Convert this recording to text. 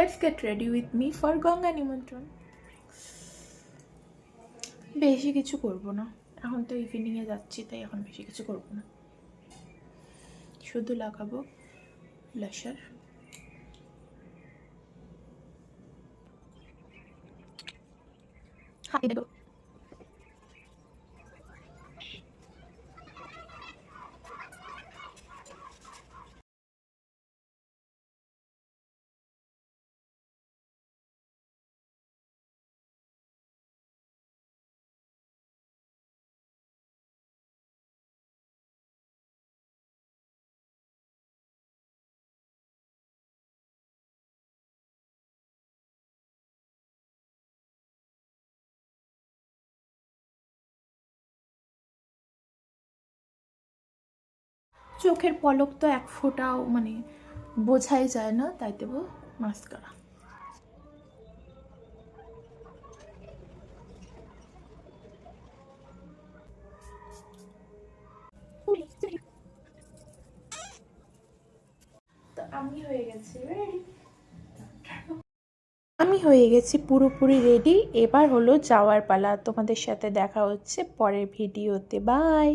Let's get ready with me for Ganga নিমন্ত্রণ। বেশি কিছু করব না, এখন তো ইভিনিংয়ে যাচ্ছি, তাই এখন বেশি কিছু করব না, শুধু লাগাবো ব্লাশার। হাতে দেবো। চোখের পলক তো এক ফোঁটাও মানে বোঝাই যায় না, তাই দেবো মাস্কারা। তো আমি হয়ে গেছি রেডি, আমি হয়ে গেছি পুরোপুরি রেডি। এবার হলো যাওয়ার পালা। তোমাদের সাথে দেখা হচ্ছে পরের ভিডিওতে। বাই।